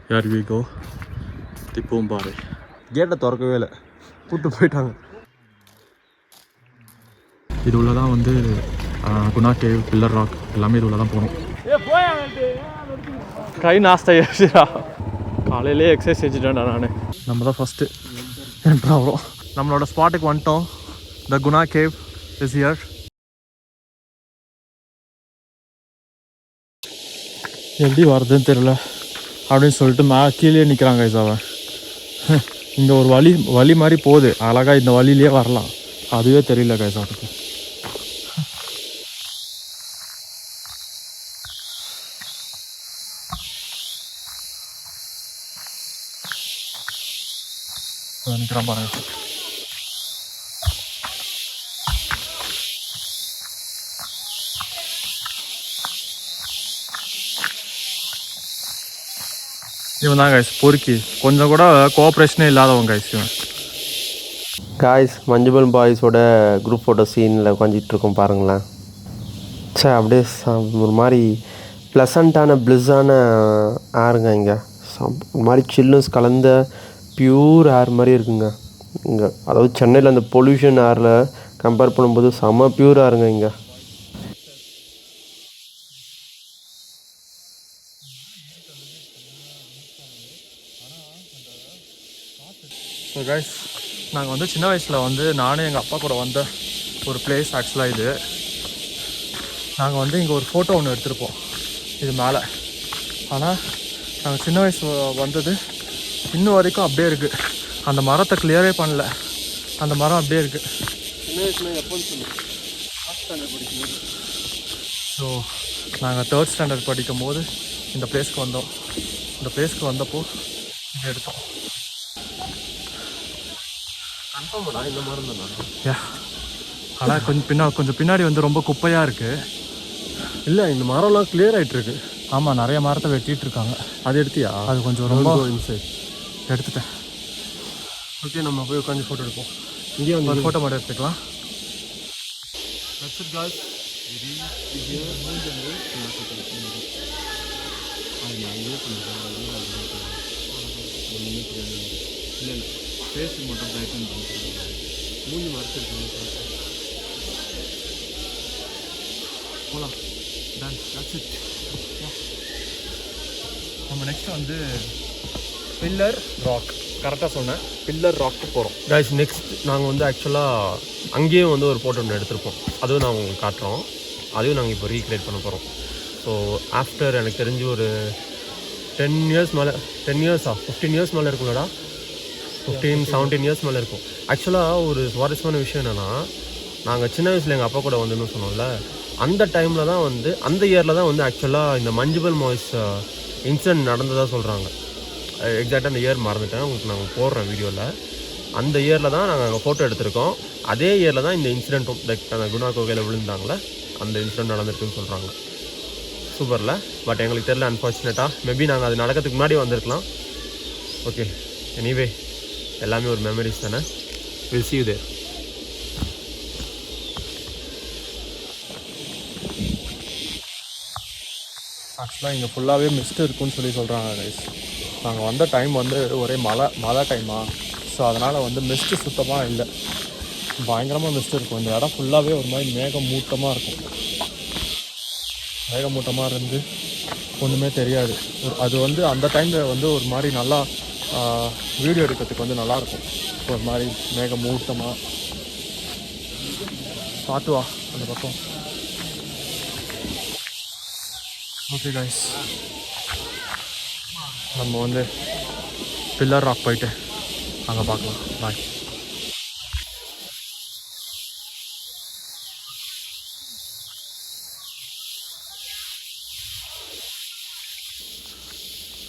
Here we go. திப்பூம்பாறை கேட்டை திறக்கவே இல்லை, கூப்பிட்டு போயிட்டாங்க. இது உள்ள தான் வந்து குணா கேவ், பில்லர் ராக் எல்லாமே இது உள்ள தான் போகணும். கை நாஸ்தா காலையிலே எக்ஸசைஸ் செஞ்சுட்டேன்டா நான். நம்ம தான் ஃபஸ்ட்டு என்ட்ரு ஆகிறோம். நம்மளோட ஸ்பாட்டுக்கு வந்துட்டோம். த குணா கேவ் இஸ் ஹியர். எப்படி வருதுன்னு தெரியல அப்படின்னு சொல்லிட்டு கீழே நிற்கிறாங்க அவன். இங்கே ஒரு வழி மாதிரி போகுது, அழகாக இந்த வழியிலே வரலாம், அதுவே தெரியல கைசாவுக்கு. நிற்கிறான் பாருங்க. இவன் தான் கைஸ் பொறுக்கி, கொஞ்சம் கூட கோஆப்ரேஷனே இல்லாதவன் கைஸ் இவன். காய்ஸ் மஞ்சுமல் பாய்ஸோட குரூப் ஃபோட்டோ சீனில் உட்காந்துட்ருக்கோம் பாருங்களேன். அப்படியே ஒரு மாதிரி ப்ளசண்ட்டான ப்ளிஸ்ஸான ஏருங்க. இங்கே ஒரு மாதிரி சில்னஸ் கலந்த பியூர் ஏர் மாதிரி இருக்குங்க இங்கே. அதாவது சென்னையில் அந்த பொல்யூஷன் ஏரில் கம்பேர் பண்ணும்போது செம்ம பியூர் ஏருங்க இங்கே. ஸோ கைஸ், நாங்கள் வந்து சின்ன வயசில் வந்து நானும் எங்கள் அப்பா கூட வந்த ஒரு பிளேஸ் ஆக்சுவலாக இது. நாங்கள் வந்து இங்கே ஒரு ஃபோட்டோ ஒன்று எடுத்திருப்போம் இது மேலே. ஆனால் நாங்கள் சின்ன வயசு வந்தது இன்னும் வரைக்கும் அப்படியே இருக்குது. அந்த மரத்தை கிளியரே பண்ணல, அந்த மரம் அப்படியே இருக்குது. சின்ன வயசுல எப்போன்னு சொல்லி ஃபஸ்ட் ஸ்டாண்டர்ட் படிக்கும்போது. ஸோ நாங்கள் 3rd ஸ்டாண்டர்ட் படிக்கும் போது இந்த பிளேஸ்க்கு வந்தோம். இந்த பிளேஸ்க்கு வந்தப்போ இங்கே எடுத்தோம். இந்த மரம் தான். ஆனால் கொஞ்சம் பின்னாடி வந்து ரொம்ப குப்பையாக இருக்குது. இல்லை, இந்த மரம்லாம் கிளியர் ஆகிட்டுருக்கு. ஆமாம், நிறைய மரத்தை வெட்டிகிட்டு இருக்காங்க. அது எடுத்தியா? அது கொஞ்சம் ரொம்ப இன்சைட் எடுத்துட்டேன். ஓகே, நம்ம போய் உட்காந்து ஃபோட்டோ எடுப்போம். இங்கேயே வந்து ஃபோட்டோ மட்டும் எடுத்துக்கலாம். ஃபேஸ் மட்டும் டைட்டன் பண்ணுறேன். மூஞ்சி மறைச்சிருக்கேன். போகலாம். டன். That's it. நம்ம நெக்ஸ்ட் வந்து பில்லர் ராக், கரெக்டாக சொன்னேன், பில்லர் ராக்கு போகிறோம். கைஸ், நெக்ஸ்ட் நாங்கள் வந்து ஆக்சுவலாக அங்கேயும் வந்து ஒரு ஃபோட்டோ ஒன்று எடுத்திருப்போம். அதுவும் நாங்கள் உங்களுக்கு காட்டுறோம். அதையும் நாங்கள் இப்போ ரீக்ரியேட் பண்ண போகிறோம். ஸோ ஆஃப்டர் எனக்கு தெரிஞ்சு ஒரு 10 இயர்ஸ் மேலே, 10 இயர்ஸா 15 இயர்ஸ் மேலே இருக்கும்லடா, 15-17 இயர்ஸ் மேலே இருக்கும். ஆக்சுவலாக ஒரு சுவாரஸ்யமான விஷயம் என்னென்னா, நாங்கள் சின்ன வயசில் எங்கள் அப்பா கூட வந்துன்னு சொன்னோம்ல, அந்த டைமில் தான் வந்து அந்த இயரில் தான் வந்து ஆக்சுவலாக இந்த மஞ்சுமல் பாய்ஸ் இன்சிடென்ட் நடந்ததாக சொல்கிறாங்க. எக்ஸாக்டாக அந்த இயர் மறந்துட்டேன், உங்களுக்கு நாங்கள் போடுறேன் வீடியோவில். அந்த இயரில் தான் நாங்கள் அங்கே ஃபோட்டோ எடுத்திருக்கோம். அதே இயரில் தான் இந்த இன்சிடென்ட்டும், லைக் அந்த குணா கோகையில் விழுந்தாங்களே அந்த இன்சிடென்ட் நடந்திருக்குன்னு சொல்கிறாங்க. சூப்பரில். பட் எங்களுக்கு தெரியல, அன்ஃபார்ச்சுனேட்டாக. மேபி நாங்கள் அது நடக்கிறதுக்கு முன்னாடி வந்திருக்கலாம். ஓகே, எனிவே எல்லாமே ஒரு மெமரிஸ் தானே. Will see you there. ஆக்சுவலாக இங்கே ஃபுல்லாகவே மிஸ்ட் இருக்குன்னு சொல்கிறாங்க கைஸ். நாங்கள் வந்த டைம் வந்து ஒரே மழை டைமா, ஸோ அதனால் வந்து மிஸ்ட்டு சுத்தமாக இல்லை, பயங்கரமாக மிஸ்ட் இருக்கும். இந்த இடம் ஃபுல்லாகவே ஒரு மாதிரி மேகமூட்டமாக இருக்கும். மேகமூட்டமாக இருந்து ஒன்றுமே தெரியாது. அது வந்து அந்த டைமில் வந்து ஒரு மாதிரி நல்லா வீடியோ எடுக்கிறதுக்கு வந்து நல்லாயிருக்கும். ஒரு மாதிரி மேகமூட்டமாக. பார்த்துவா அந்த பக்கம். ஓகே கைஸ், நம்ம வந்து பில்லர் ராக் போயிட்டு அங்கே பார்க்கலாம். பாய்.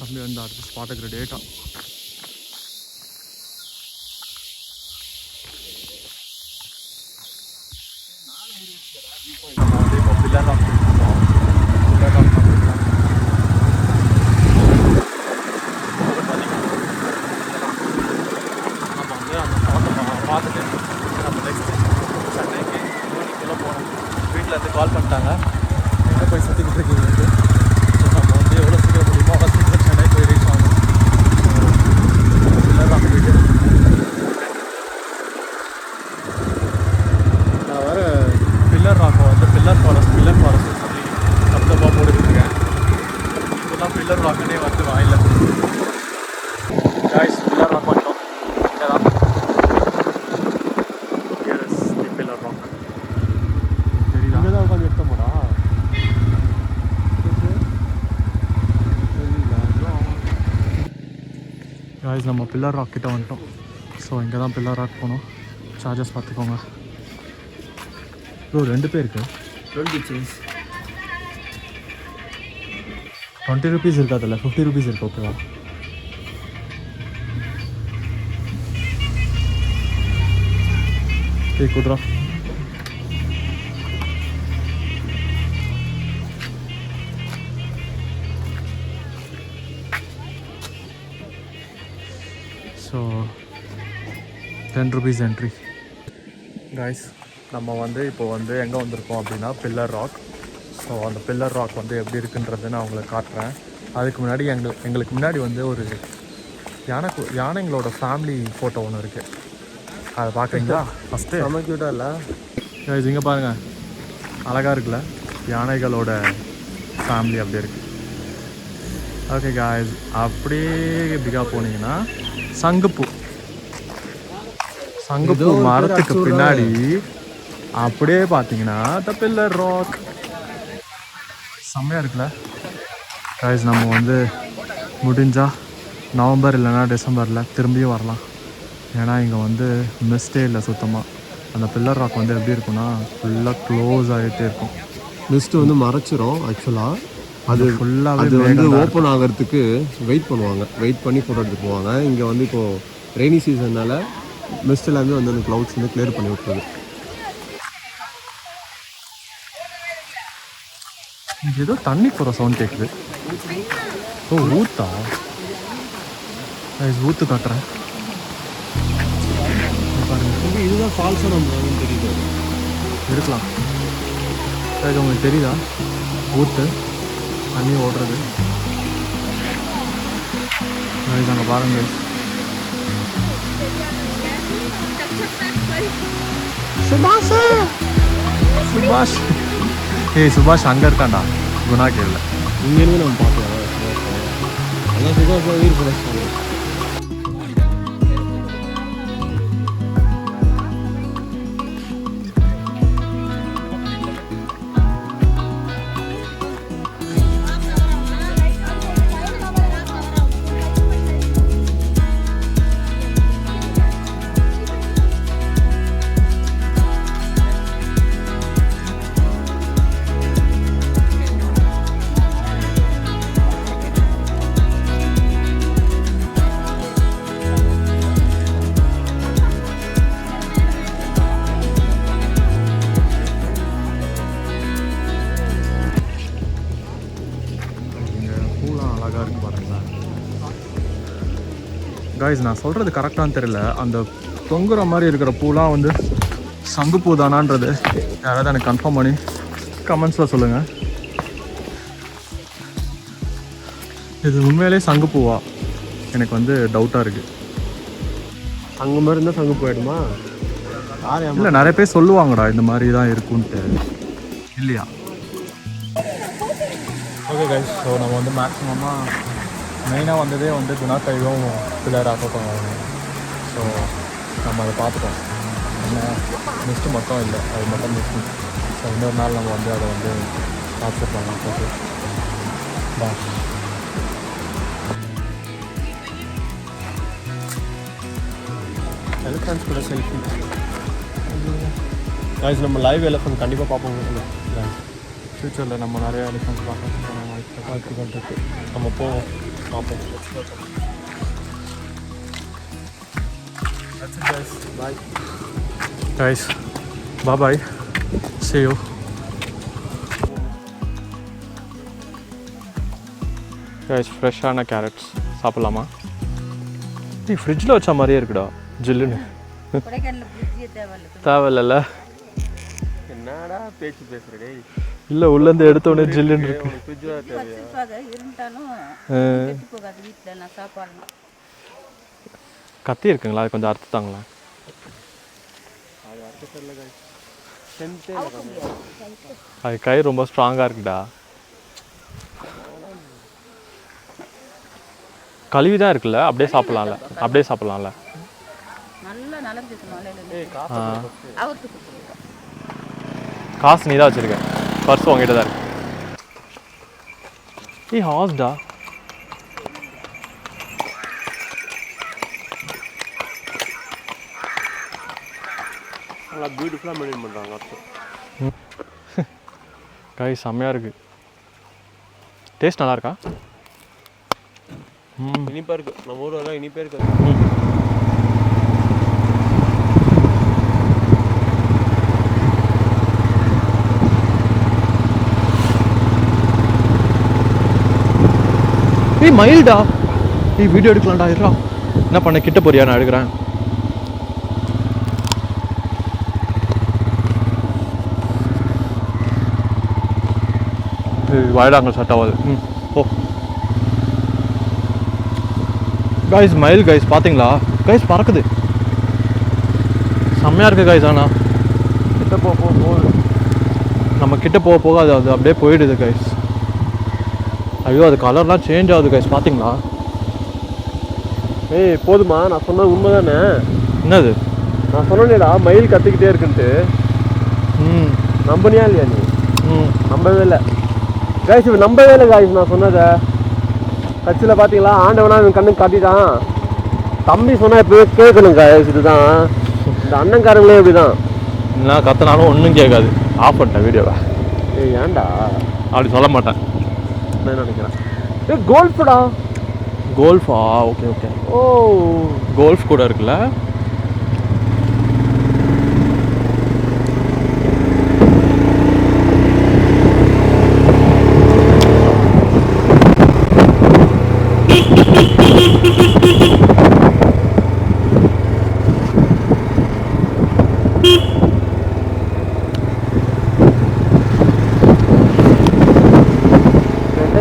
அப்படி வந்து அடுத்த ஸ்பாட்டுக்கு ரெடி ஆகிட்டோம். நம்ம வந்து இப்போ பில்லர் ராக் போயிட்டுருக்கோம். பில்லர் ராக் நம்ம வந்து அந்த ஸ்பாட்டை பார்த்துட்டு நம்ம நெக்ஸ்ட் சென்னைக்கு ஈவினிங்குள்ளே போகிறோம். வீட்டில் இருந்து கால் பண்ணிட்டாங்க, எங்கே போய் சுற்றிக்கிட்டு இருக்கீங்க. ஸோ நம்ம வந்து எவ்வளோ சீக்கிரம் முடியுமோ அவ்வளோ சீக்கிரம் சென்னை போய் ரீச் ஆகணும். காய்ஸ் நம்ம பில்லர் ராக் கிட்ட வந்துட்டோம். ஸோ இங்கே தான் பில்லர் ராக் போகணும். சார்ஜஸ் பார்த்துக்கோங்க ப்ரோ. 2 பேருக்கு 20 rupees இருக்காதில்ல, 50 rupees இருக்கு. ஓகேவா? ஏய் குட்ரா. So 10 rupees entry. காய்ஸ் நம்ம வந்து இப்போ வந்து எங்கே வந்திருக்கோம் அப்படின்னா பில்லர் ராக். ஸோ அந்த பில்லர் ராக் வந்து எப்படி இருக்குன்றது நான் உங்களுக்கு காட்டுறேன். அதுக்கு முன்னாடி எங்களுக்கு முன்னாடி வந்து ஒரு யானைங்களோட ஃபேமிலி ஃபோட்டோ ஒன்று இருக்குது. அதை பார்க்குறீங்களா? ஃபஸ்ட்டு செம்ம க்யூட்டாக இல்லை? காய்ஸ் இங்கே பாருங்கள், அழகாக இருக்குல்ல? யானைகளோட ஃபேமிலி அப்படியே இருக்குது. ஓகே காய்ஸ், அப்படியே இப்படிக்கா போனீங்கன்னா சங்குப்பூ மரத்துக்கு பின்னாடி அப்படியே பார்த்தீங்கன்னா த பில்லர் ராக். செம்மையாக இருக்குல்ல காய்ஸ்? நம்ம வந்து முடிஞ்சால் நவம்பர் இல்லைனா டிசம்பரில் திரும்பியும் வரலாம். ஏன்னா இங்கே வந்து மிஸ்டே இல்லை சுத்தமாக. அந்த பில்லர் ராக் வந்து எப்படி இருக்குன்னா ஃபுல்லாக க்ளோஸ் ஆகிட்டே இருக்கும். மிஸ்ட்டு வந்து மறைச்சிரும் ஆக்சுவலாக. அது ஃபுல்லாக அது வந்து ஓப்பன் ஆகிறதுக்கு வெயிட் பண்ணுவாங்க. வெயிட் பண்ணி ஃபோட்டோ எடுத்துகிட்டு போவாங்க. இங்கே வந்து இப்போது ரெய்னி சீசன்னால் மிஸ்ட் எல்லாமே வந்து அந்த க்ளவுட்ஸ் வந்து கிளியர் பண்ணி விட்டுருது. இங்கே ஏதோ தண்ணி போகிற சவுண்ட் கேட்குது. ஓ ஊத்தா? ஊற்று காட்டுறேன் பாருங்க. இதுதான் ஃபால்ஸாக நம்ம தெரியுது. இருக்கலாம். அது உங்களுக்கு தெரியுதா? ஊற்று தண்ணி ஓடுறது அங்கே பாருங்க. சுபாஷ் ஏய் சுபாஷ் அங்கே இருக்காண்டா, குணா கேள்வி. இங்கேருந்து நம்ம பார்க்கலாம். அதான் சுபாஷ் உயிர் பிழைச்சாங்க. காய்ஸ் நான் சொல்கிறது கரெக்டானு தெரியல. அந்த தொங்குற மாதிரி இருக்கிற பூலாம் வந்து சங்குப்பூ தானான்றது யாராவது எனக்கு கன்ஃபார்ம் பண்ணி கமெண்ட்ஸில் சொல்லுங்கள். இது உண்மையிலே சங்குப்பூவா? எனக்கு வந்து டவுட்டாக இருக்குது. அங்கே மாதிரி இருந்தால் சங்கு போயிடுமா? இல்லை, நிறைய பேர் சொல்லுவாங்கடா இந்த மாதிரி தான் இருக்குன்ட்டு, இல்லையா? ஓகே கைஸ், ஸோ நம்ம வந்து மேக்ஸிமமாக மெயினாக வந்ததே வந்து குணா கைவும் பில்லர் ராக்கும் பண்ணுவாங்க. ஸோ நம்ம அதை பார்த்துட்டோம். என்ன மிஸ்ட்டு மட்டும் இல்லை, அது மட்டும் மிஸ்ட்டு. ஸோ இன்னொரு நாள் நம்ம வந்து அதை வந்து கேப்சர் பண்ணலாம். Okay bye. எலிஃபண்ட்ஸ் கூட செல்ஃபி. காய்ஸ் நம்ம லைவ் எலிஃபண்ட் கண்டிப்பாக பார்ப்போம். ஃப்யூச்சரில் நம்ம நிறைய எலிஃபண்ட்ஸ் பார்க்க வாய்ப்புகள் இருக்குது. நம்ம போவோம், பார்ப்போம். That's it guys. Bye. Guys, bye. See you. Guys, ஃப்ரெஷ்ஷான கேரட்ஸ் சாப்பிட்லாமா? நீ ஃப்ரிட்ஜில் வச்ச மாதிரியே இருக்குடா, ஜில்லுன்னு. தேவையில்ல. என்னடா பேச்சு பேசுகிறே? இல்லை, உள்ளேருந்து எடுத்தோடனே ஜில்லுன்னு இருக்கு. கத்தி இருக்குங்களா? அது கொஞ்சம் அறுத்து தாங்களேன். அது கை ரொம்ப ஸ்ட்ராங்காக இருக்குடா. கழுவி தான் இருக்குல்ல, அப்படியே சாப்பிட்லாம்ல. காசு நீ தான் வச்சிருக்க, பர்ஸ் உங்ககிட்ட தான் இருக்கு. ஹாஸ்டா நல்லா பியூட்டிஃபுல்லாக மெயின்டைன் பண்ணுறாங்க அப்போ. காய் செம்மையாக இருக்குது. டேஸ்ட் நல்லா இருக்கா? இனிப்பாக இருக்குது. நம்ம ஊரில் இனிப்பே இருக்காது. மயில்டா, வீடியோ எடுக்கலாம்டா. இருடா, என்ன பண்ண, கிட்ட போறியா? நான் எடுக்கிறேன். வாயிடாங்க செட் ஆகாது. ஓ கைஸ், மயில் கைஸ் பார்த்தீங்களா கைஸ்? பறக்குது, செம்மையாக இருக்குது கைஸ். ஆனால் கிட்ட போகுது, நம்ம கிட்ட போக போக அது அப்படியே போயிடுது கைஸ். ஐயோ, அது கலர்லாம் சேஞ்ச் ஆகுது கைஸ், பார்த்தீங்களா? ஏய் போதுமா? நான் சொன்னது உண்மை தானே? என்னது? நான் சொன்னேடா மயில் கத்திக்கிட்டே இருக்குன்ட்டு. நம்பனியா இல்லையா நீ? நம்பவே இல்லை கைஸ், இப்போ நம்பவே இல்லை கைஸ் நான் சொன்னதை. கட்சியில் பார்த்தீங்களா, ஆண்டவனா இவன் கண்ணுக்கு காட்டிட்டான். தம்பி சொன்னால் எப்போவே கேட்கணும் கைஸ். இதுதான் இந்த அண்ணன்காரங்களே இப்படி தான். என்ன கத்தினாலும் ஒன்றும் கேட்காது. ஆஃப் பண்ணிட்டேன் வீடியோவை. ஏய் ஏன்டா அப்படி சொல்ல மாட்டேன். நான் நினைக்கிறேன். ஏய் கோல்ஃபுடா. கோல்ஃபா? Okay okay. ஓ கோல்ஃப் கூட இருக்குல்ல.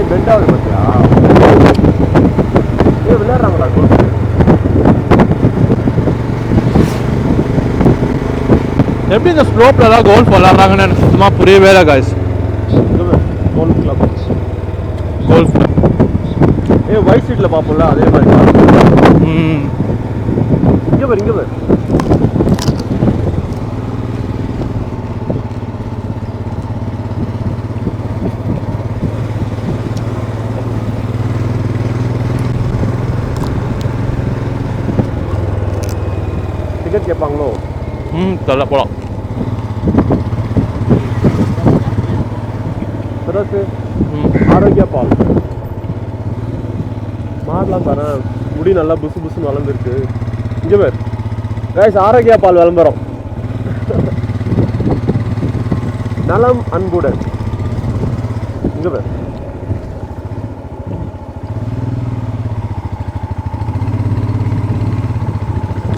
பெண்டாவது பார்த்தியா? ஏ விளையாடுறாங்களா கோல்ஃப்? எப்படி இந்த ஸ்லோப்லலாம் கோல்ஃப் விளாட்றாங்கன்னு எனக்கு சுத்தமாக புரியவே இல்லை guys. Golf club, golf white ஸ்ட்ரீட்டில் பார்ப்போம்ல அதே மாதிரி. இங்கே பாரு, இங்கே பாரு. டிக்கெட் கேட்பாங்களோ? தெரியல, போகலாம். பிறகு ஆரோக்கியா பால் மாடலாம் பாரு, முடி நல்லா புசு புசுன்னு வளர்ந்துருக்கு. இங்கே பேர் கைஸ், ஆரோக்கியா பால் விளம்பரம். நலம் அன்புடன். இங்கே பேர்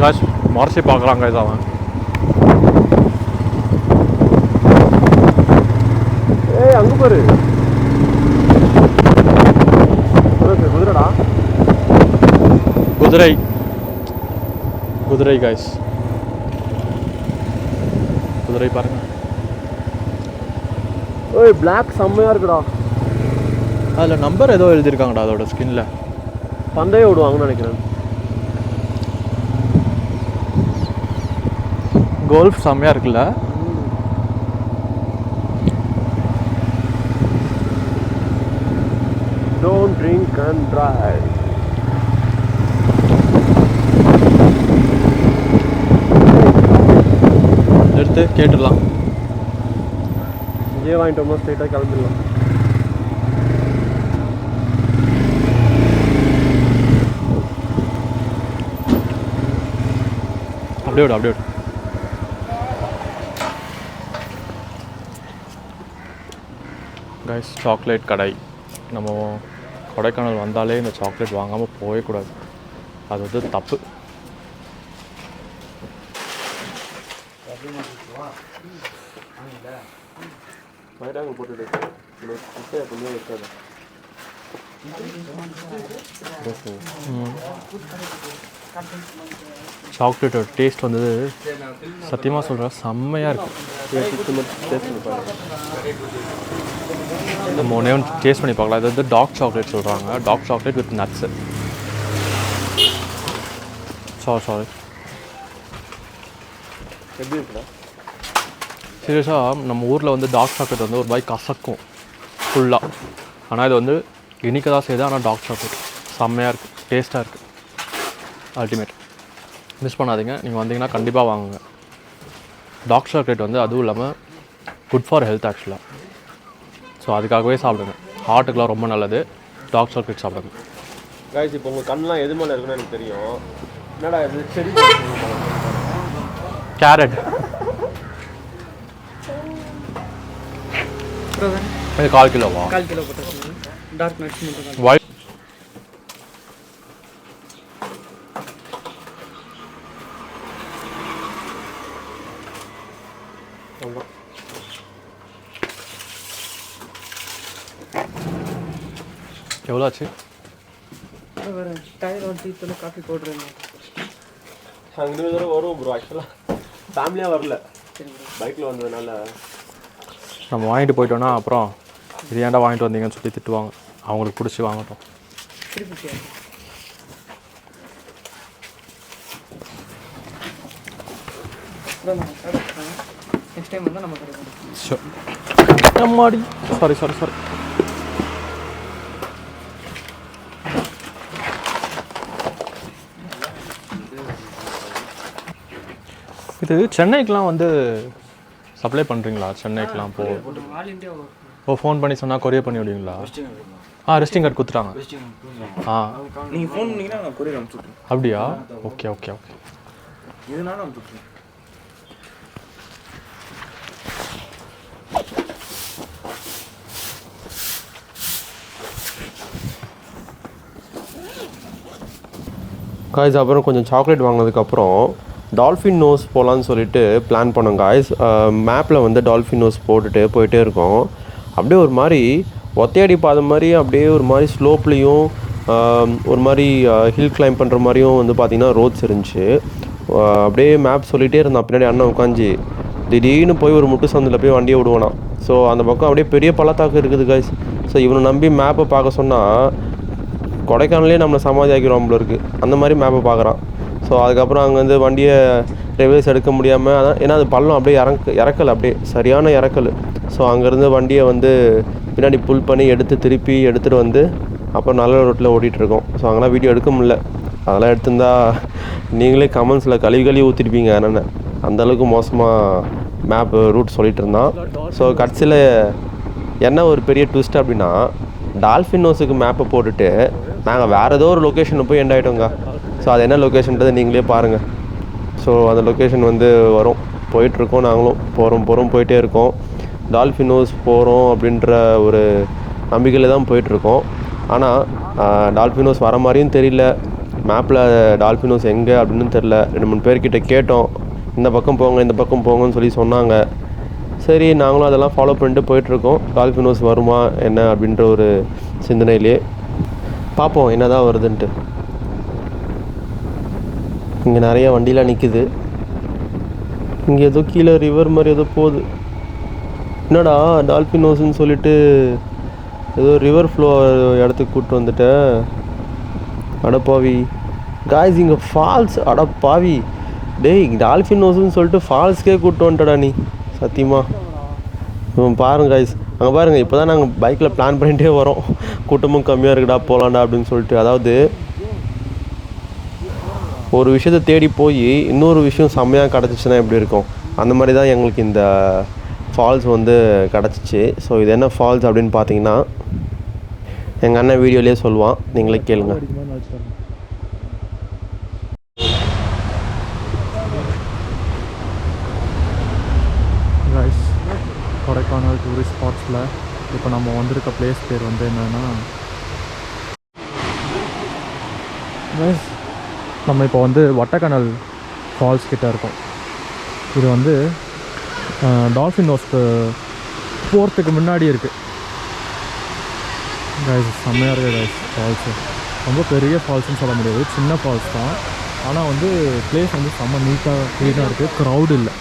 காய்ஸ், மறைச்சி பார்க்குறாங்க கைஸ் அவன். ஏய் அங்கே பாரு, குதிரைடா. குதிரை, குதிரை காய்ஸ், குதிரை பாருங்க. ஏய் பிளாக் செம்மையாக இருக்குடா. அதில் நம்பர் ஏதோ எழுதியிருக்காங்கடா அதோட ஸ்கின்ல. பந்தயம் விடுவாங்கன்னு நினைக்கிறேன். கோல்ஃப் செம்மையாக இருக்குல்ல. Don't drink and drive. எடுத்து கேட்டுடலாம். இங்கே வாங்கிட்டோம்னா ஸ்ட்ரெயிட்டாக கிளம்பிடலாம். அப்படியே விடு, அப்படியே விடு. கைஸ், சாக்லேட் கடை. நம்ம கொடைக்கானல் வந்தாலே இந்த சாக்லேட் வாங்காமல் போகவே கூடாது. அது வந்து தப்பு. சாக்லேட்டோட டேஸ்ட் வந்தது சத்தியமாக சொல்கிறேன், செம்மையாக இருக்குது. நம்ம ஒன்றே ஒன்று டேஸ்ட் பண்ணி பார்க்கலாம். இது வந்து டார்க் சாக்லேட் சொல்கிறாங்க. Dark chocolate with nuts. Sorry எப்படி இருக்குடா? சீரியஸாக நம்ம ஊரில் வந்து டார்க் சாக்லேட் வந்து ஒரு பாய் கசக்கும் ஃபுல்லாக. ஆனால் இது வந்து இனிக்க தான் செய்யுது. ஆனால் டார்க் சாக்லேட் செம்மையாக இருக்குது, டேஸ்ட்டாக இருக்குது, அல்டிமேட். மிஸ் பண்ணாதீங்க. நீங்கள் வந்தீங்கன்னா கண்டிப்பாக வாங்குங்க. டார்க் சாக்லேட் வந்து அதுவும் இல்லாமல் குட் ஃபார் ஹெல்த் ஆக்சுவலாக. ஸோ அதுக்காகவே சாப்பிடுங்க. ஹார்ட்டுக்கெலாம் ரொம்ப நல்லது. டார்க் சாக்லேட் சாப்பிடுங்க. கைஸ் இப்போ உங்கள் கண்ணெலாம் எது மேலே இருக்குன்னு எனக்கு தெரியும். என்னடா இது செடி கேரட். இது 1/4 கிலோவா? 1/4 கிலோ போட்டு டார்க் நட்ஸ் மட்டும். ஒயிட் எவ்வளோ ஆச்சு? வேறு டயர் ஒரு டீ தூள் காஃபி போடுறேன். அங்கே தடவை வரும் ப்ரோ. ஆக்சுவலாக ஃபேமிலியாக வரல, பைக்கில் வந்ததுனால. நம்ம வாங்கிட்டு போயிட்டோன்னா அப்புறம் இது ஏன்டா வாங்கிட்டு வந்தீங்கன்னு சொல்லி திட்டுவாங்க. அவங்களுக்கு பிடிச்சி வாங்கட்டும். நெக்ஸ்ட் டைம் வந்து நம்ம கிடைக்கும். அம்மாடி, சாரி. இது சென்னைக்கெலாம் வந்து சப்ளை பண்ணுறீங்களா? சென்னைக்கெலாம் ஆல் இந்தியா ஃபோன் பண்ணி சொன்னால் கொரியர் பண்ணி விடுவீங்களா? ரெஸ்டிங் கார்டு கொடுத்துட்டாங்க. நீங்கள் ஃபோன் பண்ணிங்கன்னா நான் கொரியர் அனுப்பிச்சுட்றேன். அப்படியா? ஓகே. இதனால அனுப்பிச்சுட்றேன். காய்ஸ் அப்புறம் கொஞ்சம் சாக்லேட் வாங்கினதுக்கப்புறம் டால்ஃபின் நோஸ் போகலான்னு சொல்லிட்டு பிளான் பண்ணோம் காய்ஸ். மேப்பில் வந்து டால்ஃபின் நோஸ் போட்டுட்டு போயிட்டே இருக்கோம். அப்படியே ஒரு மாதிரி ஒத்தையடி பாதை மாதிரி, அப்படியே ஒரு மாதிரி ஸ்லோப்லேயும் ஒரு மாதிரி ஹில் கிளைம் பண்ணுற மாதிரியும் வந்து பார்த்திங்கன்னா ரோட்ஸ் இருந்துச்சு. அப்படியே மேப் சொல்லிகிட்டே இருந்தான். பின்னாடி அண்ணன் உட்காந்து திடீர்னு போய் ஒரு முட்டு சந்தில் போய் வண்டியை விடுவானா. ஸோ அந்த பக்கம் அப்படியே பெரிய பள்ளத்தாக்கு இருக்குது காய்ஸ். ஸோ இவனை நம்பி மேப்பை பார்க்க சொன்னால் கொடைக்கானலே நம்மளை சமாதி ஆக்கிடுவோம் போல இருக்குது. அந்த மாதிரி மேப்பை பார்க்குறான். ஸோ அதுக்கப்புறம் அங்கே வந்து வண்டியை ரிவர்ஸ் எடுக்க முடியாமல், அதான் ஏன்னா அது பள்ளம் அப்படியே இறக்கல், அப்படியே சரியான இறக்கல். ஸோ அங்கேருந்து வண்டியை வந்து பின்னாடி புல் பண்ணி திருப்பி எடுத்துகிட்டு வந்து அப்புறம் நல்ல ரோட்டில் ஓட்டிகிட்ருக்கோம். ஸோ அங்கெல்லாம் வீடியோ எடுக்க முடியல. அதெல்லாம் எடுத்திருந்தா நீங்களே கமெண்ட்ஸில் கழுவி ஊற்றிருப்பீங்க. என்னென்ன அந்தளவுக்கு மோசமாக மேப்பு ரூட் சொல்லிகிட்டு இருந்தான். ஸோ கடைசியில் என்ன ஒரு பெரிய ட்விஸ்ட் அப்படின்னா, டால்ஃபின் நோஸுக்கு மேப்பை போட்டுட்டு நாங்கள் வேறு ஏதோ ஒரு லொக்கேஷனில் போய் எண்ட் ஆகிட்டோங்க. ஸோ அது என்ன லொக்கேஷன்றதை நீங்களே பாருங்கள். ஸோ அந்த லொக்கேஷன் வந்து வரும். போயிட்டுருக்கோம், நாங்களும் போகிறோம் போயிட்டே இருக்கோம். டால்ஃபின் நோஸ் போகிறோம் அப்படின்ற ஒரு நம்பிக்கையில் தான் போயிட்டுருக்கோம். ஆனால் டால்ஃபின் நோஸ் வர மாதிரியும் தெரியல. மேப்பில் டால்ஃபின் நோஸ் எங்கே அப்படின்னு தெரில. 2-3 பேர்கிட்ட கேட்டோம், இந்த பக்கம் போங்கன்னு சொல்லி சொன்னாங்க. சரி நாங்களும் அதெல்லாம் ஃபாலோ பண்ணிட்டு போயிட்டுருக்கோம். டால்ஃபின் நோஸ் வருமா என்ன அப்படின்ற ஒரு சிந்தனையிலே பார்ப்போம் என்ன தான் வருதுன்ட்டு. இங்கே நிறைய வண்டிலாம் நிற்குது. இங்கே ஏதோ கீழே ரிவர் மாதிரி ஏதோ போகுது. என்னடா டால்ஃபின் நோஸ்ன்னு சொல்லிட்டு ஏதோ ரிவர் ஃப்ளோ இடத்துக்கு கூப்பிட்டு வந்துட்டேன். அடப்பாவி காய்ஸ், இங்கே ஃபால்ஸ். அடப்பாவி டேய், டால்ஃபின் நோஸ்ன்னு சொல்லிட்டு ஃபால்ஸ்க்கே கூப்பிட்டு வந்துட்டடா நீ. சத்தியமா பாருங்க காய்ஸ், அங்கே பாருங்கள். இப்போ தான் நாங்கள் பைக்கில் பிளான் பண்ணிகிட்டே வரோம். கூட்டமும் கம்மியாக இருக்குடா போகலாண்டா அப்படின்னு சொல்லிட்டு. அதாவது ஒரு விஷயத்தை தேடி போய் இன்னொரு விஷயம் செம்மையாக கிடச்சிச்சின்னா எப்படி இருக்கும், அந்த மாதிரி தான் எங்களுக்கு இந்த ஃபால்ஸ் வந்து கிடச்சிச்சு. ஸோ இது என்ன ஃபால்ஸ் அப்படின்னு பார்த்தீங்கன்னா, எங்கள் அண்ணன் வீடியோலேயே சொல்லுவான், நீங்களே கேளுங்க. கொடைக்கானல் டூரிஸ்ட் ஸ்பாட்ஸில் இப்போ நம்ம வந்திருக்க பிளேஸ் பேர் வந்து என்னென்னா, நம்ம இப்போ வந்து வட்டக்கனல் ஃபால்ஸ் கிட்டே இருக்கோம். இது வந்து டால்ஃபின் நோஸ்க்கு போகிறதுக்கு முன்னாடி இருக்குது. கைஸ் செம்மையாக இருக்குது கைஸ். ஃபால்ஸு ரொம்ப பெரிய ஃபால்ஸ்ன்னு சொல்ல முடியாது, சின்ன ஃபால்ஸ் தான். ஆனால் வந்து பிளேஸ் வந்து செம்ம நீட்டாக க்ளீனாக இருக்குது. க்ரௌடு இல்லை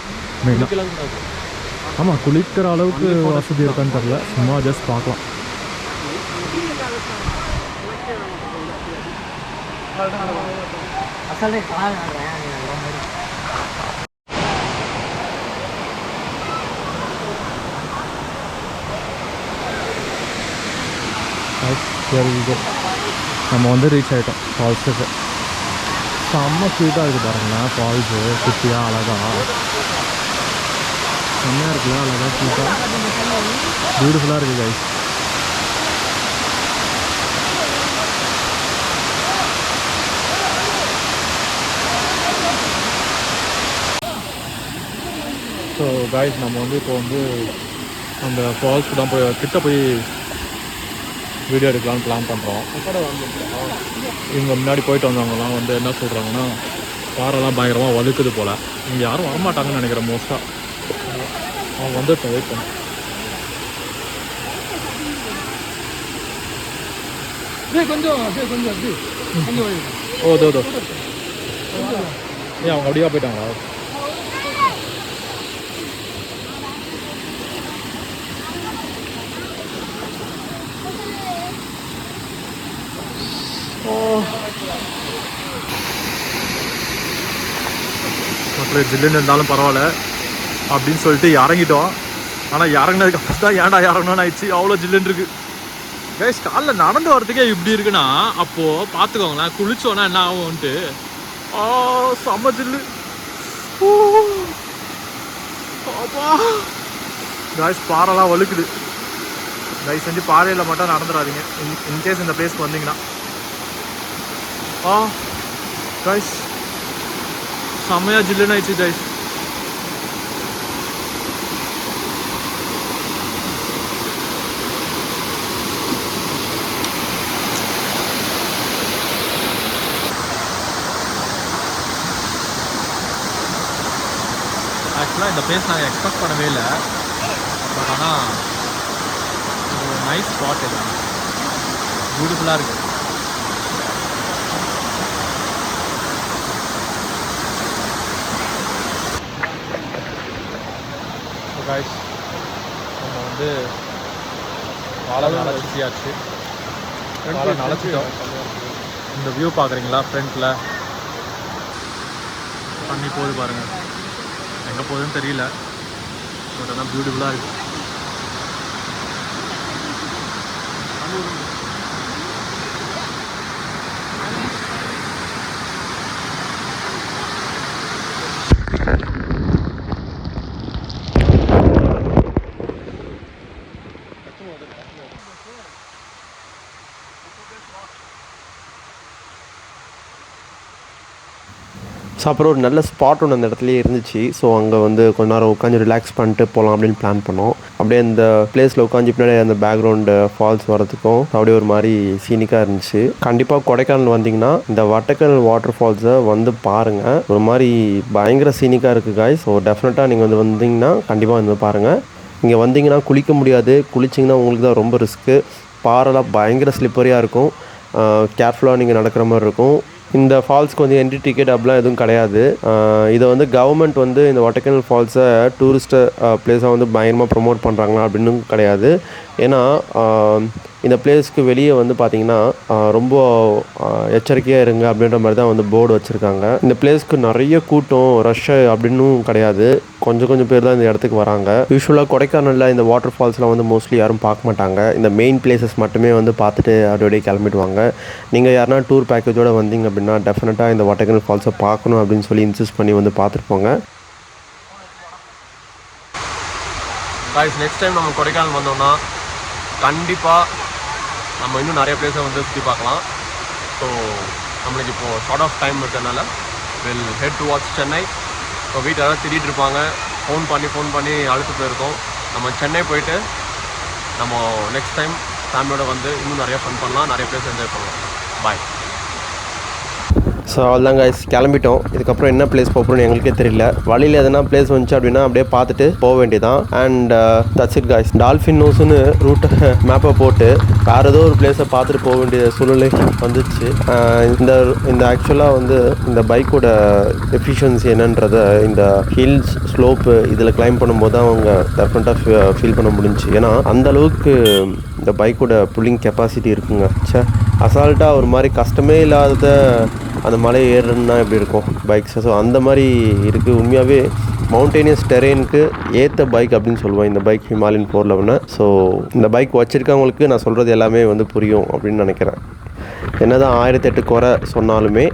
மெயினாக. ஆமாம், குளிக்கிற அளவுக்கு வசதி இருக்கான்னு தெரில, சும்மா ஜஸ்ட் பார்க்கலாம். நம்ம வந்து ரீச் ஆகிட்டோம் ஃபால்ஸுக்கு. செம்ம க்யூட்டாக இருக்குது பாருங்களேன் ஃபால்ஸு, குட்டியாக அழகாக. செம்மையாக இருக்குல்ல, அழகாக சூப்பராக பியூட்டிஃபுல்லாக இருக்குது கைஸ். ஸோ காய்ஸ் நம்ம வந்து இப்போ வந்து அந்த ஃபால்ஸ்க்கு தான் போய் கிட்ட போய் வீடியோ எடுக்கலாம்னு பிளான் பண்ணுறோம். இவங்க முன்னாடி போயிட்டு வந்தவங்கலாம் வந்து என்ன சொல்கிறாங்கன்னா பாறைலாம் பயங்கரமாக வழுக்குது போல். இங்கே யாரும் வரமாட்டாங்கன்னு நினைக்கிறேன் மோஸ்ட்டாக. அவங்க வந்து இப்போ வெயிட் பண்ண ஓ தோ ஏன் அவங்க அப்படியே போயிட்டாங்களா? மக்கள் ஜில்லுன்னு இருந்தாலும் பரவாயில்ல அப்படின்னு சொல்லிட்டு இறங்கிட்டோம். ஆனால் இறங்கினதுக்கு அப்புறம் தான் ஏன்டா இறங்கணும்னு ஆயிடுச்சு, அவ்வளோ ஜில்லுன்னு இருக்குது கைஸ். காலைல நடந்து வரதுக்கே இப்படி இருக்குன்னா அப்போது பார்த்துக்கோங்களேன் குளிச்சோன்னா என்ன ஆகும்ன்ட்டு. செம்ம ஜில்லு கைஸ். பாறைலாம் வழுக்குது. தயவு செஞ்சு பாறையில் மட்டும் நடந்துடாதீங்க இன்கேஸ் இந்த பிளேஸ்க்கு வந்தீங்கன்னா. கைஸ் செம்மையாக ஜில்லுன்னு ஆயிடுச்சு கைஸ். ஆக்சுவலாக இந்த பிளேஸ் நாங்கள் எக்ஸ்பெக்ட் பண்ணவே இல்லை. பட் ஆனால் ஒரு நைஸ் ஸ்பாட் இல்லை, பியூட்டிஃபுல்லாக இருக்குது. கைஸ் நம்ம வந்து வாழை நலச்சியாச்சு, வாழை நலச்சிட்டோம். இந்த வியூ பார்க்குறீங்களா ஃப்ரண்ட்டில் தண்ணி போகுது பாருங்கள். எங்கே போகுதுன்னு தெரியல, பட் ஆனால் பியூட்டிஃபுல்லாக இருக்குது. ஸோ அப்புறம் ஒரு நல்ல ஸ்பாட் ஒன்று அந்த இடத்துலையே இருந்துச்சு. ஸோ அங்கே வந்து கொஞ்ச நேரம் உட்காந்து ரிலாக்ஸ் பண்ணிட்டு போகலாம் அப்படின்னு பிளான் பண்ணோம். அப்படியே அந்த பிளேஸில் உட்காந்து பின்னாடி அந்த பேக்ரவுண்டு ஃபால்ஸ் வரதுக்கும் அப்படியே ஒரு மாதிரி சீனிக்காக இருந்துச்சு. கண்டிப்பாக கொடைக்கானல் வந்தீங்கன்னா இந்த வட்டக்கானல் வாட்டர் ஃபால்ஸை வந்து பாருங்கள். ஒரு மாதிரி பயங்கர சீனிக்காக இருக்குது காய்ஸ். ஸோ டெஃபினட்டாக நீங்கள் வந்து வந்தீங்கன்னா கண்டிப்பாக வந்து பாருங்கள். இங்கே வந்தீங்கன்னா குளிக்க முடியாது, குளிச்சிங்கன்னா உங்களுக்கு தான் ரொம்ப ரிஸ்க்கு. பாறைலாம் பயங்கர ஸ்லிப்பரியாக இருக்கும், கேர்ஃபுல்லாக நீங்கள் நடக்கிற மாதிரி இருக்கும். இந்த ஃபால்ஸ்க்கு வந்து என்ட்ரி டிக்கெட் அப்படிலாம் எதுவும் கிடையாது. இதை வந்து கவர்மெண்ட் வந்து இந்த வட்டக்கானல் ஃபால்ஸை டூரிஸ்ட்டு பிளேஸாக வந்து பயங்கரமாக ப்ரொமோட் பண்ணுறாங்களா அப்படின்னு கிடையாது. ஏன்னா இந்த பிளேஸ்க்கு வெளியே வந்து பார்த்திங்கன்னா ரொம்ப எச்சரிக்கையாக இருங்க அப்படின்ற மாதிரி தான் வந்து போர்டு வச்சுருக்காங்க. இந்த பிளேஸ்க்கு நிறைய கூட்டம் ரஷ்ஷு அப்படின்னும் கிடையாது, கொஞ்சம் பேர் தான் இந்த இடத்துக்கு வராங்க. யூஸ்வலாக கொடைக்கானலில் இந்த வாட்டர் ஃபால்ஸ்லாம் வந்து மோஸ்ட்லி யாரும் பார்க்க மாட்டாங்க. இந்த மெயின் பிளேசஸ் மட்டுமே வந்து பார்த்துட்டு அப்படியே கிளம்பிடுவாங்க. நீங்கள் யாருனா டூர் பேக்கேஜோடு வந்தீங்க அப்படின்னா டெஃபினட்டாக இந்த வட்டக்கானல் ஃபால்ஸை பார்க்கணும் அப்படின்னு சொல்லி இன்சிஸ்ட் பண்ணி வந்து பார்த்துட்டு போங்க. காய்ஸ் நெக்ஸ்ட் டைம் நம்ம கொடைக்கானல் வந்தோம்னா கண்டிப்பாக நம்ம இன்னும் நிறைய பிளேஸை வந்து சுற்றி பார்க்கலாம். ஸோ நம்மளுக்கு இப்போது ஷார்ட் ஆஃப் டைம் இருக்கிறதுனால வில் ஹெட் டுவார்ட்ஸ் சென்னை. இப்போ வீட்டில் யாராவது திட்டிகிட்டு இருப்பாங்க, ஃபோன் பண்ணி அழுத்து போயிருக்கோம். நம்ம சென்னை போயிட்டு நம்ம நெக்ஸ்ட் டைம் ஃபேமிலியோட வந்து இன்னும் நிறைய ஃபன் பண்ணலாம், நிறைய பிளேஸ் என்ஜாய் பண்ணலாம். பாய். ஸோ அவ்வளோதான் கைஸ், கிளம்பிட்டோம். இதுக்கப்புறம் என்ன பிளேஸ் போகிறோம்னு எங்களுக்கே தெரியல. வழியில் எதனா பிளேஸ் வந்துச்சு அப்படின்னா அப்படியே பார்த்துட்டு போக வேண்டியதான். And that's it guys. Dolphin நோஸ்னு ரூட்டை மேப்பை போட்டு வேறு ஏதோ ஒரு பிளேஸை பார்த்துட்டு போக வேண்டிய சூழ்நிலை வந்துச்சு. இந்த ஆக்சுவலாக வந்து இந்த பைக்கோட எஃபிஷியன்சி என்னன்றதை இந்த ஹில்ஸ் ஸ்லோப்பு இதில் கிளைம் பண்ணும்போது தான் அவங்க டெஃபினட்டாக ஃபீல் பண்ண முடிஞ்சிச்சு. ஏன்னா அந்தளவுக்கு இந்த பைக்கோட புல்லிங் கெப்பாசிட்டி இருக்குங்க. அசால்ட்டாக ஒரு மாதிரி கஷ்டமே இல்லாத அந்த மலை ஏறுறதுன்னா எப்படி இருக்கும் பைக்ஸ். ஸோ அந்த மாதிரி இருக்குது. உண்மையாகவே மவுண்டேனியஸ் டெரெயினுக்கு ஏற்ற பைக் அப்படின்னு சொல்லுவேன் இந்த பைக், ஹிமாலயன் 411. ஸோ இந்த பைக் வச்சுருக்கவங்களுக்கு நான் சொல்கிறது எல்லாமே வந்து புரியும் அப்படின்னு நினைக்கிறேன். என்ன தான் 1008 குறை சொன்னாலுமே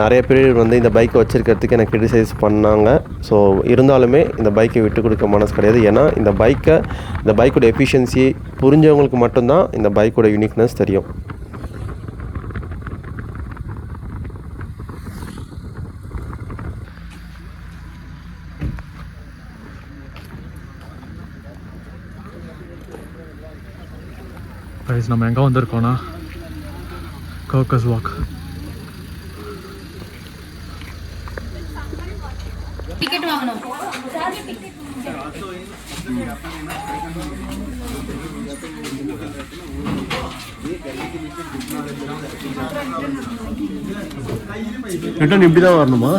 நிறைய பேர் வந்து இந்த பைக்கை வச்சுருக்கிறதுக்கு எனக்கு கிரிட்டிசைஸ் பண்ணாங்க. ஸோ இருந்தாலுமே இந்த பைக்கை விட்டு கொடுக்க மனசு கிடையாது. ஏன்னா இந்த பைக்கோட எஃபிஷியன்சி புரிஞ்சவங்களுக்கு மட்டும்தான் இந்த பைக்கோட யூனிக்னஸ் தெரியும். கைஸ் நம்ம எங்கே வந்திருக்கோன்னா கோக்கஸ் வாக். டிக்கெட் வாங்கணும். ரிட்டர்ன் இப்படி தான் வரணுமா?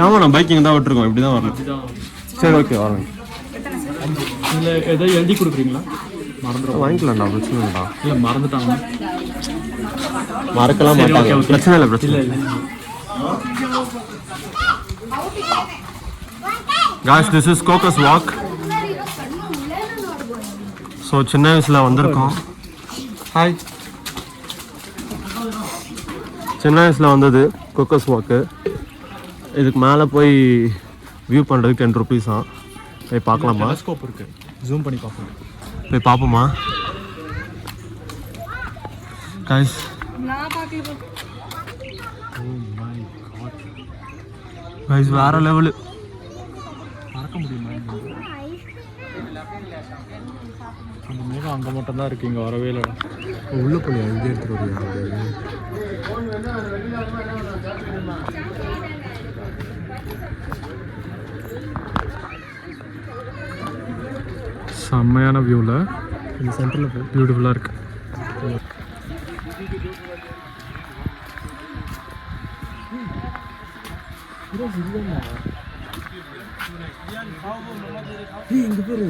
ஆமாம், நான் பைக் இங்கே தான் விட்டுருக்கோம். இப்படி தான் வரணும். சரி, ஓகே, வரேன். இல்லை எதாவது எழுதி கொடுக்குறீங்களா? மறந்துடும். வாங்கிக்கலாம்டா, பிரச்சனை இல்லைடா. இல்லை மறந்துட்டாங்க. மறக்கலாம் மாட்டாங்க. பிரச்சனை இல்லை, பிரச்சனை இல்லை. Guys, this is Cocos Walk. So சின்ன வயசில் வந்திருக்கோம். ஹாய். சின்ன வயசில் வந்தது கோக்கஸ் வாக்கு. இதுக்கு மேலே போய் வியூ பண்ணுறதுக்கு 10 rupees தான். போய் பார்க்கலாமா? ஸ்கோப் இருக்குது, ஜூம் பண்ணி பார்ப்போம். போய் பார்ப்போமா? கைஸ் கைஸ் வேற லெவலு. மறக்க முடியுமா? அந்த மேகம் அங்கே மட்டும்தான் இருக்குது, இங்கே வரவே இல்லை. உள்ளே போய் அங்கே எடுத்துகிட்டு வருவாங்க. செம்மையான வியூவில் இந்த சென்டரில் பியூட்டிஃபுல்லாக இருக்குது. இங்கே பேர்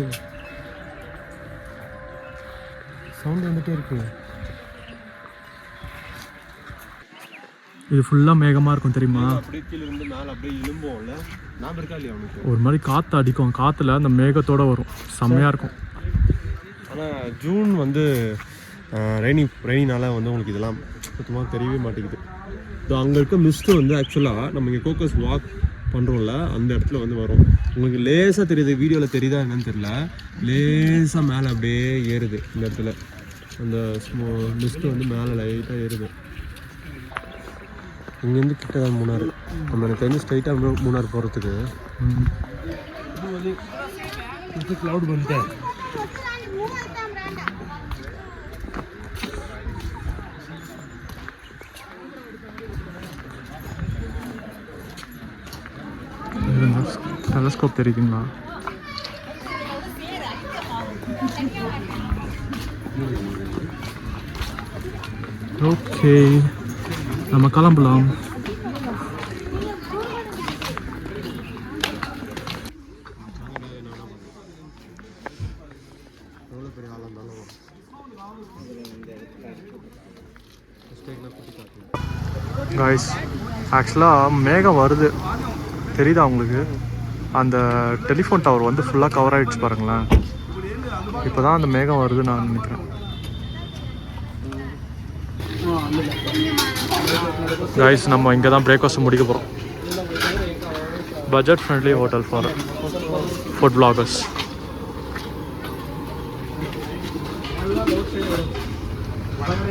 சவுண்ட் வந்துட்டே இருக்கு. இது ஃபுல்லாக மேகமாக இருக்கும் தெரியுமா? அப்படியே கீழே இருந்து மேலே அப்படியே இழும்போம்ல. நான் இருக்கா இல்லையா அவனுக்கு? ஒரு மாதிரி காற்று அடிக்கும், காற்றுல அந்த மேகத்தோடு வரும், செம்மையாக இருக்கும். ஆனால் ஜூன் வந்து ரெய்னினால வந்து உங்களுக்கு இதெல்லாம் சுத்தமாக தெரியவே மாட்டேங்குது. ஸோ அங்கே இருக்க மிஸ்ட்டு வந்து ஆக்சுவலாக நம்ம இங்கே கோக்கஸ் வாக் பண்ணுறோம்ல, அந்த இடத்துல வந்து வரும். உங்களுக்கு லேசாக தெரியுது, வீடியோவில் தெரியுதா என்னன்னு தெரியல, லேசாக மேலே அப்படியே ஏறுது. இந்த இடத்துல அந்த மிஸ்ட்டு வந்து மேலே லைட்டாக ஏறுது. இங்கேருந்து கிட்ட தான் மூணாறு. நம்ம எனக்கு தெரிஞ்சு ஸ்ட்ரைட்டாக மூணாறு போகிறதுக்கு க்ளவுட் வந்துட்டேன். டெலஸ்கோப் தெரியுதுங்களா? ஓகே, நம்ம கிளம்பலாம். காய்ஸ், ஆக்சுவலாக மேகம் வருது தெரியுதா உங்களுக்கு? அந்த டெலிஃபோன் டவர் வந்து ஃபுல்லாக கவர் ஆகிடுச்சு பாருங்களேன். இப்போ தான் அந்த மேகம் வருது நான் நினைக்கிறேன். காய்ஸ், நம்ம இங்கே தான் பிரேக்ஃபாஸ்ட் முடிக்க போகிறோம். Budget friendly hotel for food bloggers.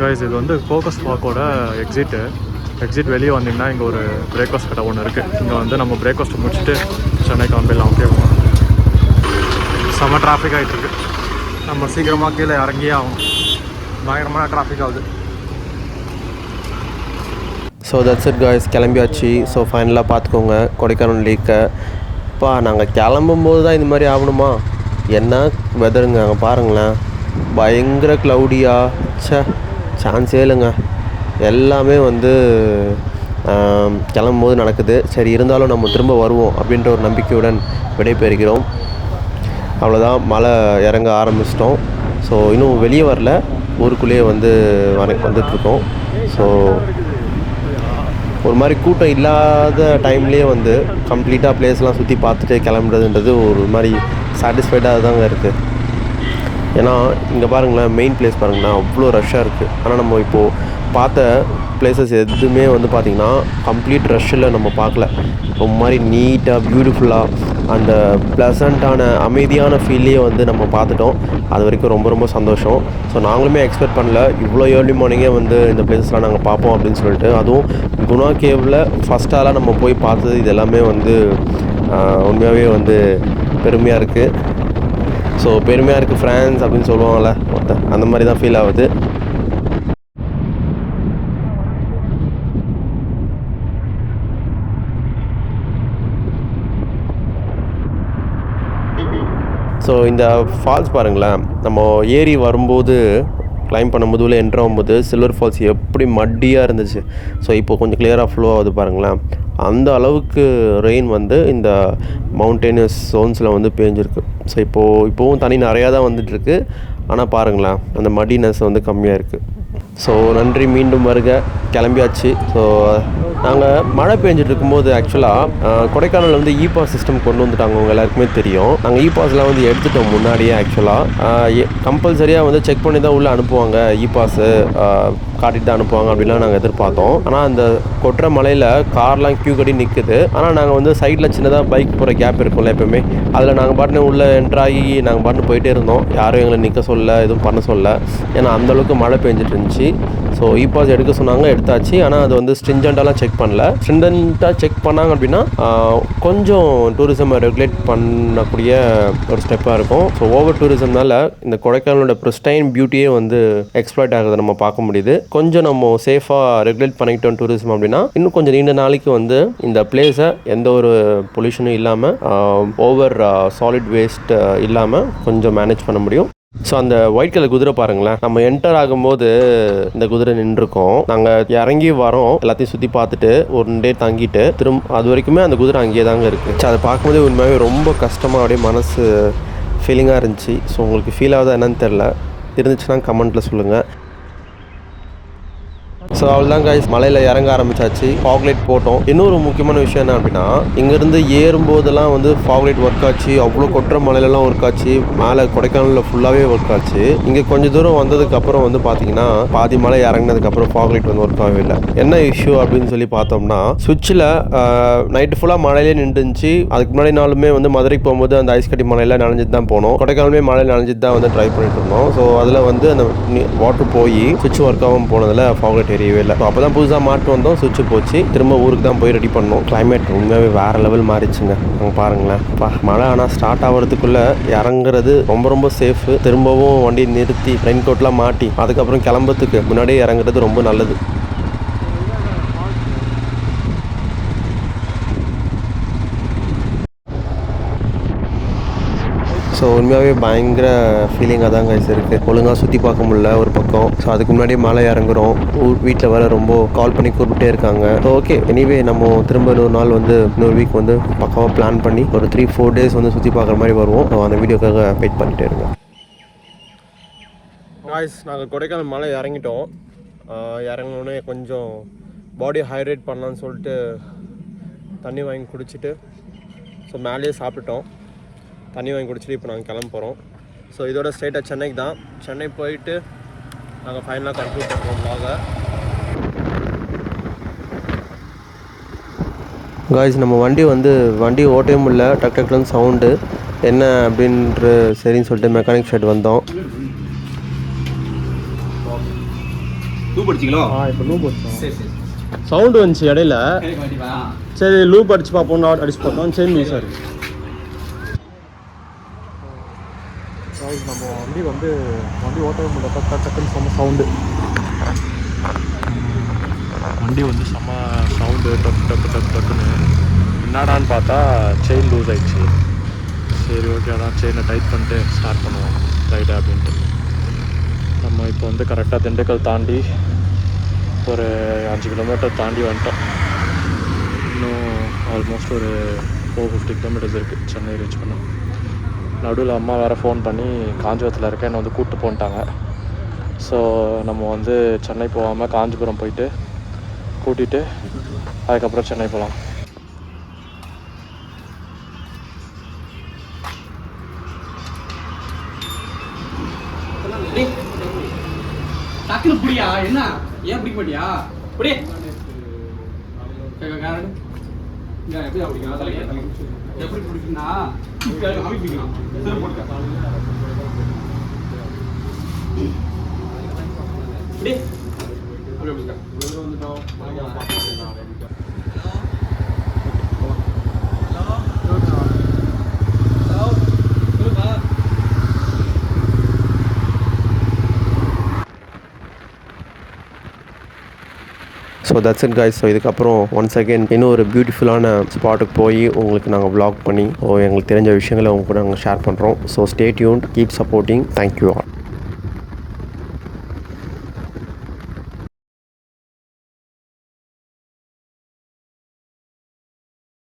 Guys, இது வந்து கோக்கஸ் வாக்கோட எக்ஸிட் வெளியே வந்தீங்கன்னா இங்கே ஒரு பிரேக்ஃபாஸ்ட் கடை ஒன்று இருக்குது. இங்கே வந்து நம்ம பிரேக்ஃபாஸ்ட் முடிச்சுட்டு சென்னைக்கு வந்துடலாம். ஓகேவா? செம்ம டிராஃபிக் ஆகிட்டுருக்கு. நம்ம சீக்கிரமாக கீழே இறங்கியே ஆகும். பயங்கரமான டிராஃபிக் ஆகுது. ஸோ தட்ஸ் இட் காய்ஸ், கிளம்பியாச்சு. ஸோ ஃபைனலாக பார்த்துக்கோங்க கொடைக்கானல் லேக்கை. அப்பா, நாங்கள் கிளம்பும்போது தான் இந்த மாதிரி ஆகணுமா? என்ன வெதருங்க அங்கே பாருங்களேன், பயங்கர க்ளவுடியாக. சான்ஸே இல்லைங்க. எல்லாமே வந்து கிளம்பும்போது நடக்குது. சரி, இருந்தாலும் நம்ம திரும்ப வருவோம் அப்படின்ற ஒரு நம்பிக்கையுடன் விடைபெறுகிறோம். அவ்வளோதான், மழை இறங்க ஆரம்பிச்சிட்டோம். ஸோ இன்னும் வெளியே வரல, ஊருக்குள்ளேயே வந்துட்டுருக்கோம். ஸோ ஒரு மாதிரி கூட்டம் இல்லாத டைம்லேயே வந்து கம்ப்ளீட்டாக பிளேஸ்லாம் சுற்றி பார்த்துட்டு கிளம்புறதுன்றது ஒரு மாதிரி சாட்டிஸ்ஃபைடாக தாங்க இருக்குது. ஏன்னா இங்கே பாருங்களேன், மெயின் பிளேஸ் பாருங்களேன், அவ்வளோ ரஷ்ஷாக இருக்குது. ஆனால் நம்ம இப்போது பார்த்த பிளேசஸ் எதுவுமே வந்து பார்த்திங்கன்னா கம்ப்ளீட் ரஷ்ஷில் நம்ம பார்க்கல. ரொம்ப மாதிரி நீட்டாக பியூட்டிஃபுல்லாக அந்த ப்ளசண்ட்டான அமைதியான ஃபீல்லையே வந்து நம்ம பார்த்துட்டோம். அது வரைக்கும் ரொம்ப ரொம்ப சந்தோஷம். ஸோ நாங்களுமே எக்ஸ்பெக்ட் பண்ணல இவ்வளோ ஏர்லி மார்னிங்கே வந்து இந்த பிளேசஸ்லாம் நாங்கள் பார்ப்போம் அப்படின்னு சொல்லிட்டு. அதுவும் குணா கேவில் ஃபஸ்ட்டாலாம் நம்ம போய் பார்த்தது இது எல்லாமே வந்து உண்மையாகவே வந்து பெருமையாக இருக்குது. ஸோ பெருமையாக இருக்குது ஃப்ரான்ஸ் அப்படின்னு சொல்லுவாங்கள்ல ஒருத்தன், அந்த மாதிரி தான் ஃபீல் ஆகுது. ஸோ இந்த ஃபால்ஸ் பாருங்களேன், நம்ம ஏறி வரும்போது கிளைம் பண்ணும்போது உள்ள என்ட்ரு ஆகும்போது சில்வர் ஃபால்ஸ் எப்படி மட்டியாக இருந்துச்சு. ஸோ இப்போ கொஞ்சம் கிளியராக ஃப்ளோ ஆகுது பாருங்களேன். அந்த அளவுக்கு ரெயின் வந்து இந்த மவுண்டெயினஸ் ஜோன்ஸில் வந்து பேஞ்சிருக்கு. ஸோ இப்போவும் தண்ணி நிறையா தான் வந்துட்டுருக்கு. ஆனால் பாருங்களேன், அந்த மடினஸ் வந்து கம்மியாக இருக்குது. ஸோ நன்றி, மீண்டும் வருக. கிளம்பியாச்சு. ஸோ நாங்கள் மழை பெஞ்சிட்டு இருக்கும்போது ஆக்சுவலாக கொடைக்கானலில் வந்து இபாஸ் சிஸ்டம் கொண்டு வந்துட்டாங்க. அவங்க எல்லாருக்குமே தெரியும். நாங்கள் இபாஸ்லாம் வந்து எடுத்துட்டோம் முன்னாடியே. ஆக்சுவலாக கம்பல்சரியாக வந்து செக் பண்ணி தான் உள்ளே அனுப்புவாங்க. இபாஸு காட்டிட்டு தான் அனுப்புவாங்க அப்படின்லாம் நாங்கள் எதிர்பார்த்தோம். ஆனால் அந்த கொட்டுற மலையில் கார்லாம் க்யூ கட்டி நிற்குது. ஆனால் நாங்கள் வந்து சைடில் சின்னதாக பைக் போகிற கேப் இருக்கும்ல எப்போவுமே, அதில் நாங்கள் பாட்டுன்னு உள்ளே என்ட்ராகி நாங்கள் பாட்டுன்னு போயிட்டே இருந்தோம். யாரும் எங்களை நிற்க சொல்ல, எதுவும் பண்ண சொல்ல. ஏன்னா அந்தளவுக்கு மழை பெஞ்சிட்டு இருந்துச்சு. ஸோ இபாஸ் எடுக்க சொன்னாங்க, எடுத்தாச்சு. ஆனால் அது வந்து ஸ்ட்ரிஞ்சண்ட்டாலாம் செக் பண்ணல. ஸ்ட்ரிஞ்சண்ட்டாக செக் பண்ணாங்க அப்படின்னா கொஞ்சம் டூரிசமை ரெகுலேட் பண்ணக்கூடிய ஒரு ஸ்டெப்பாக இருக்கும். ஸோ ஓவர் டூரிசம்னால இந்த கொடைக்கானலோட ப்ரிஸ்டைன் பியூட்டியே வந்து எக்ஸ்ப்ளாய்ட் ஆகுது நம்ம பார்க்க முடியுது. கொஞ்சம் நம்ம சேஃபாக ரெகுலேட் பண்ணிக்கிட்டோம் டூரிசம் அப்படின்னா இன்னும் கொஞ்சம் நீண்ட நாளைக்கு வந்து இந்த பிளேஸை எந்த ஒரு பொல்யூஷனும் இல்லாமல் ஓவர் சாலிட் வேஸ்ட் இல்லாமல் கொஞ்சம் மேனேஜ் பண்ண முடியும். ஸோ அந்த ஒயிட் கலர் குதிரை பாருங்களேன், நம்ம என்டர் ஆகும்போது இந்த குதிரை நின்றுருக்கோம். நாங்கள் இறங்கி வரோம், எல்லாத்தையும் சுற்றி பார்த்துட்டு ஒரு டே தங்கிட்டு அது வரைக்குமே அந்த குதிரை அங்கேயே தாங்க இருக்குது. ஸோ அதை பார்க்கும்போது உண்மையாகவே ரொம்ப கஷ்டமாக அப்படியே மனசு ஃபீலிங்காக இருந்துச்சு. ஸோ உங்களுக்கு ஃபீல் ஆகுதா என்னன்னு தெரில, இருந்துச்சுன்னா கமெண்ட்டில் சொல்லுங்கள். ஸோ அவ்வளோதான் கைஸ், மலையில் இறங்க ஆரம்பிச்சாச்சு. ஃபாக்லைட் போட்டோம். இன்னொரு முக்கியமான விஷயம் என்ன அப்படின்னா, இங்கேருந்து ஏறும்போதெல்லாம் வந்து ஃபாக்லைட் ஒர்க் ஆச்சு. அவ்வளோ கொட்டுற மலையிலலாம் ஒர்க் ஆச்சு. மேலே கொடைக்கானலில் ஃபுல்லாகவே ஒர்க் ஆச்சு. இங்கே கொஞ்சம் தூரம் வந்ததுக்கப்புறம் வந்து பார்த்தீங்கன்னா பாதி மலை இறங்கினதுக்கப்புறம் ஃபாக்லைட் வந்து ஒர்க் ஆகவே இல்லை. என்ன இஷ்யூ அப்படின்னு சொல்லி பார்த்தோம்னா, சுவிட்சில் நைட்டு ஃபுல்லாக மழையிலே நின்றுச்சு. அதுக்கு முன்னாடி நாளுமே வந்து மதுரைக்கு போகும்போது அந்த ஐஸ் கட்டி மலையில் நனைஞ்சிட்டு தான் போனோம். கொடைக்கானலுமே மழை நனைஞ்சிட்டு தான் வந்து ட்ரை பண்ணிட்டு இருந்தோம். ஸோ அதில் வந்து அந்த வாட்டர் போய் சுவிட்ச் ஒர்க் ஆகாமல் போனதில் ஃபாக்லைட் தெரியவே இல்லை. ஸோ அப்போ தான் புதுசாக மாட்டு வந்தோம், சுவிட்ச் போச்சு. திரும்ப ஊருக்கு தான் போய் ரெடி பண்ணோம். கிளைமேட் உண்மையாகவே வேறு லெவல் மாறிச்சுங்க. அங்கே பாருங்களேன், மழை ஆனால் ஸ்டார்ட் ஆகிறதுக்குள்ளே இறங்குறது ரொம்ப ரொம்ப சேஃபு. திரும்பவும் வண்டி நிறுத்தி ரெயின் கோட்லாம் மாட்டி அதுக்கப்புறம் கிளம்புறதுக்கு முன்னாடியே இறங்குறது ரொம்ப நல்லது. ஸோ உண்மையாகவே பயங்கர ஃபீலிங்காக தான் கைஸ் இருக்குது. ஒழுங்காக சுற்றி பார்க்க முடியல ஒரு பக்கம். ஸோ அதுக்கு முன்னாடியே மழை இறங்குறோம். வீட்டில் வர ரொம்ப கால் பண்ணி கூப்பிட்டே இருக்காங்க. ஸோ ஓகே, எனிவே நம்ம திரும்ப ஒரு நாள் வந்து இன்னொரு வீக் வந்து பக்காவாக பிளான் பண்ணி ஒரு 3-4 டேஸ் வந்து சுற்றி பார்க்குற மாதிரி வருவோம். ஸோ அந்த வீடியோக்காக வெயிட் பண்ணிகிட்டே இருங்க. காய்ஸ், நாங்கள் கொடைக்கானல் மலை இறங்கிட்டோம். இறங்கினோடனே கொஞ்சம் பாடி ஹைட்ரேட் பண்ணலான்னு சொல்லிட்டு தண்ணி வாங்கி குடிச்சிட்டு, ஸோ மேலேயே சாப்பிட்டுட்டோம். தண்ணி வாங்கி குடிச்சிட்டு இப்போ நாங்கள் கிளம்ப போகிறோம். ஸோ இதோட ஸ்ட்ரெயிட்டாக சென்னைக்கு தான். சென்னை போயிட்டு நாங்கள் ஃபைனலாக கன்க்ளூட் பண்ணுறோம் vlog. காய்ஸ், நம்ம வண்டி ஓட்டவே முடியல. டக் டக்குன்னு சவுண்டு என்ன அப்படின்ற சரின்னு சொல்லிட்டு மெக்கானிக் ஷெட் வந்தோம். லூப் அடிச்சிங்களா? இப்போ லூப் அடிச்சோம். சவுண்டு வந்துச்சு இடையில. சரி லூப் அடிச்சு பார்ப்போம், அடிச்சு பார்த்தோம். சரி சார், நம்ம வண்டி ஓட்டவே முடியல. டக்குன்னு செம்ம சவுண்டு. வண்டி வந்து செம்ம சவுண்டு, டக்குன்னு என்னடான்னு பார்த்தா செயின் லூஸ் ஆயிடுச்சு. சரி ஓகே, அதான் செயினை டைட் பண்ணிட்டு ஸ்டார்ட் பண்ணுவோம் ரைடாக அப்படின்ட்டு. நம்ம இப்போ வந்து கரெக்டாக திண்டுக்கல் தாண்டி ஒரு 5 கிலோமீட்டர் தாண்டி வந்துட்டோம். இன்னும் ஆல்மோஸ்ட் ஒரு 450 கிலோமீட்டர்ஸ் இருக்குது சென்னை ரீச் பண்ண. நடுவில் அம்மா வேறு ஃபோன் பண்ணி காஞ்சிபுரத்தில் இருக்க என்னை வந்து கூப்பிட்டு போன்ட்டாங்க. ஸோ நம்ம வந்து சென்னை போகாமல் காஞ்சிபுரம் போயிட்டு கூட்டிகிட்டு அதுக்கப்புறம் சென்னை போகலாம். டக்குனு புடியா என்ன ஏன் பிடிக்க மாட்டியா புடி காரன் இங்க எப்படி அப்படிங்க தலைய எப்படி பிடிக்குன்னா அப்படி பிடிக்கலாம் சரி போடுங்க புடி அப்படி பிடிங்க வந்துட்டோம் so that's it guys. So இதுக்கப்புறம் ஒன்ஸ் அகேன் இன்னும் ஒரு பியூட்டிஃபுல்லான ஸ்பாட்டுக்கு போய் உங்களுக்கு நாங்கள் vlog பண்ணி எங்களுக்கு தெரிஞ்ச விஷயங்களை உங்க கூட நாங்கள் ஷேர் பண்ணுறோம். So stay tuned, keep supporting. Thank you all.